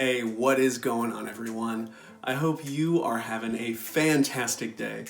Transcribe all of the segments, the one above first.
Hey, what is going on, everyone? I hope you are having a fantastic day.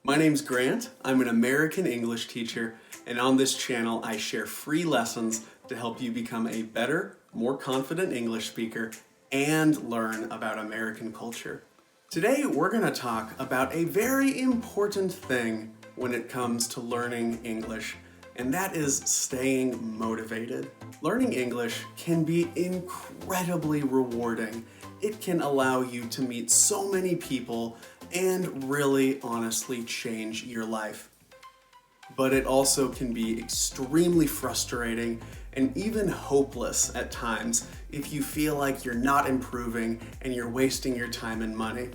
My name's Grant. I'm an American English teacher, and on this channel I share free lessons to help you become a better, more confident English speaker and learn about American culture. Today we're going to talk about a very important thing when it comes to learning English, and that is staying motivated. Learning English can be incredibly rewarding. It can allow you to meet so many people and really honestly change your life. But it also can be extremely frustrating and even hopeless at times if you feel like you're not improving and you're wasting your time and money.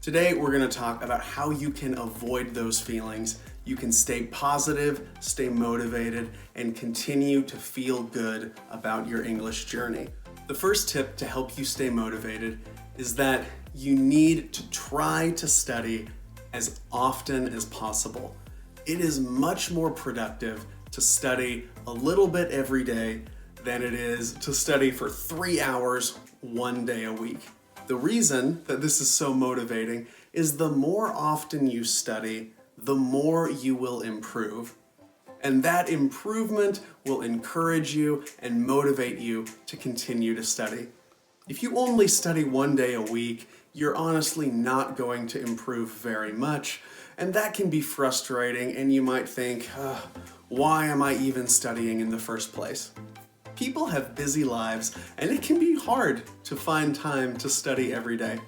Today we're going to talk about how you can avoid those feelings. You can stay positive, stay motivated, and continue to feel good about your English journey. The first tip to help you stay motivated is that you need to try to study as often as possible. It is much more productive to study a little bit every day than it is to study for 3 hours one day a week. The reason that this is so motivating is the more often you study, the more you will improve. And that improvement will encourage you and motivate you to continue to study. If you only study one day a week, you're honestly not going to improve very much, and that can be frustrating, and you might think, why am I even studying in the first place? People have busy lives, and it can be hard to find time to study every day.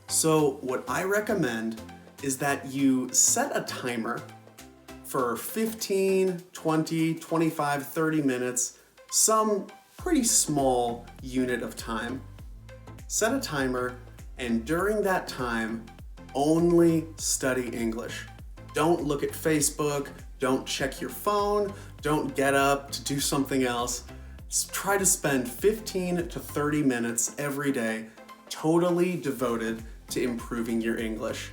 So what I recommend is that you set a timer for 15, 20, 25, 30 minutes, some pretty small unit of time. Set a timer, and during that time, only study English. Don't look at Facebook, don't check your phone, don't get up to do something else. Try to spend 15 to 30 minutes every day totally devoted to improving your English.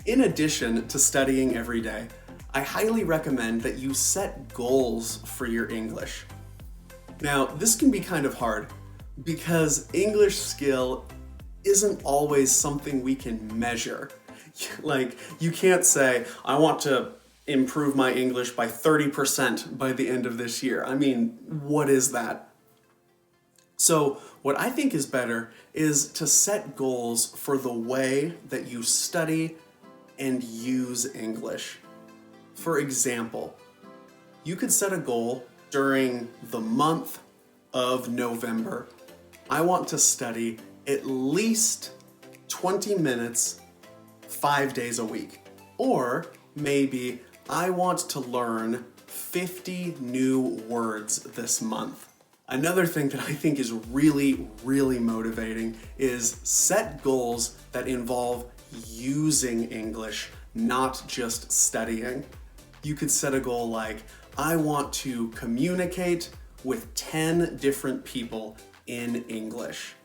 In addition to studying every day, I highly recommend that you set goals for your English. Now, this can be kind of hard because English skill isn't always something we can measure. Like, you can't say, I want to improve my English by 30% by the end of this year. I mean, what is that? So, what I think is better is to set goals for the way that you study and use English. For example, you could set a goal during the month of November. I want to study at least 20 minutes, 5 days a week. Or maybe I want to learn 50 new words this month. Another thing that I think is really, really motivating is set goals that involve using English, not just studying. You could set a goal like, I want to communicate with 10 different people in English.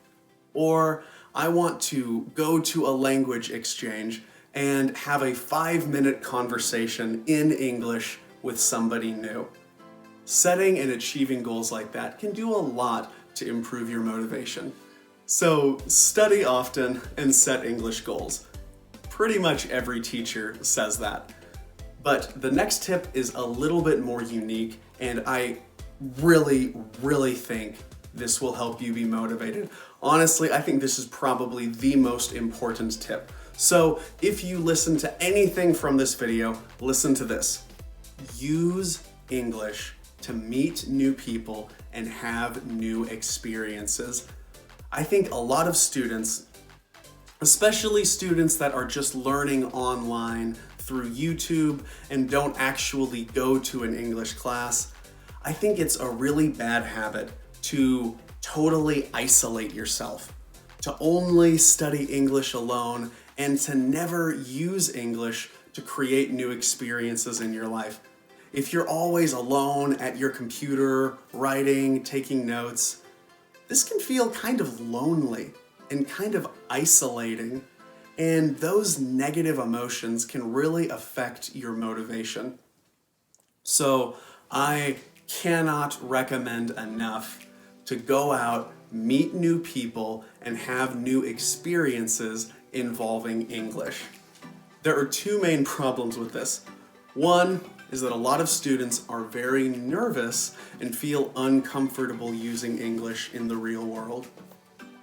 Or I want to go to a language exchange and have a 5-minute conversation in English with somebody new. Setting and achieving goals like that can do a lot to improve your motivation. So study often and set English goals. Pretty much every teacher says that. But the next tip is a little bit more unique, and I really, really think this will help you be motivated. Honestly, I think this is probably the most important tip. So if you listen to anything from this video, listen to this. Use English to meet new people and have new experiences. I think a lot of students, especially students that are just learning online through YouTube and don't actually go to an English class, I think it's a really bad habit to totally isolate yourself, to only study English alone, and to never use English to create new experiences in your life. If you're always alone at your computer, writing, taking notes, this can feel kind of lonely and kind of isolating, and those negative emotions can really affect your motivation. So I cannot recommend enough to go out meet new people, and have new experiences involving English. There are two main problems with this. One is that a lot of students are very nervous and feel uncomfortable using English in the real world.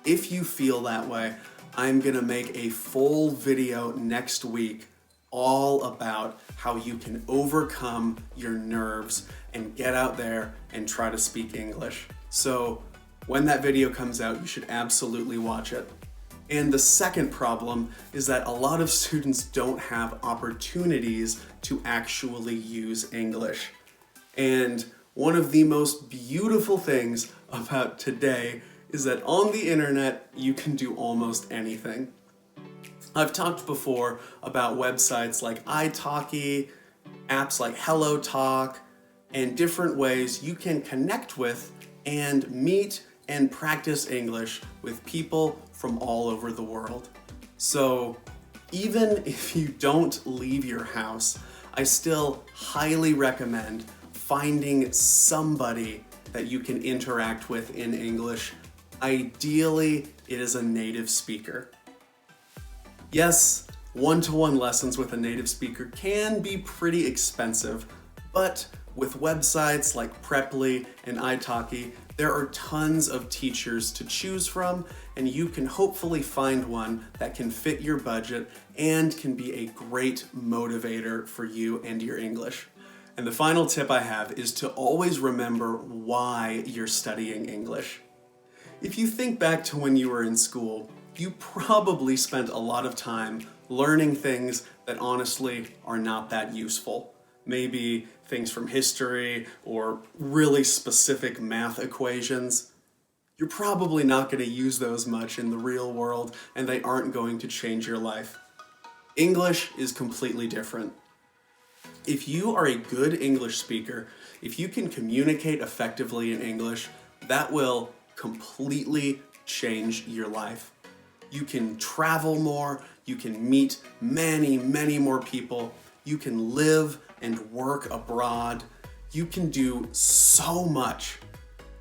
If you feel that way, I'm gonna make a full video next week all about how you can overcome your nerves and get out there and try to speak English. So when that video comes out, you should absolutely watch it. And the second problem is that a lot of students don't have opportunities to actually use English. And one of the most beautiful things about today is that on the internet, you can do almost anything. I've talked before about websites like italki, apps like HelloTalk, and different ways you can connect with and meet and practice English with people from all over the world. So even if you don't leave your house, I still highly recommend finding somebody that you can interact with in English. Ideally, it is a native speaker. Yes, one-to-one lessons with a native speaker can be pretty expensive, but with websites like Preply and italki, there are tons of teachers to choose from, and you can hopefully find one that can fit your budget and can be a great motivator for you and your English. And the final tip I have is to always remember why you're studying English. If you think back to when you were in school, you probably spent a lot of time learning things that honestly are not that useful. Maybe things from history or really specific math equations. You're probably not going to use those much in the real world, and they aren't going to change your life. English is completely different. If you are a good English speaker, if you can communicate effectively in English, that will completely change your life. You can travel more, you can meet many, many more people, you can live and work abroad, you can do so much.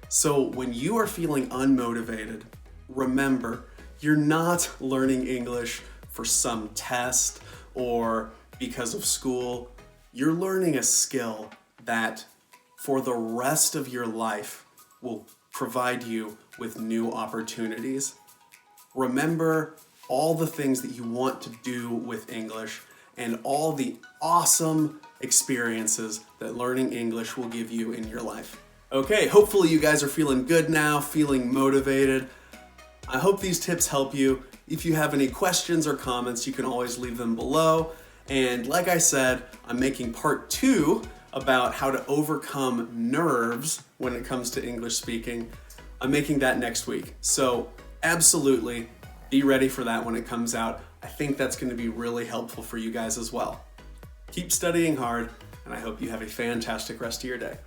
So when you are feeling unmotivated, remember, you're not learning English for some test or because of school. You're learning a skill that for the rest of your life will provide you with new opportunities. Remember all the things that you want to do with English and all the awesome experiences that learning English will give you in your life. Okay, hopefully you guys are feeling good now, feeling motivated. I hope these tips help you. If you have any questions or comments, you can always leave them below. And like I said, I'm making part 2 about how to overcome nerves when it comes to English speaking. I'm making that next week. So absolutely be ready for that when it comes out. I think that's going to be really helpful for you guys as well. Keep studying hard, and I hope you have a fantastic rest of your day.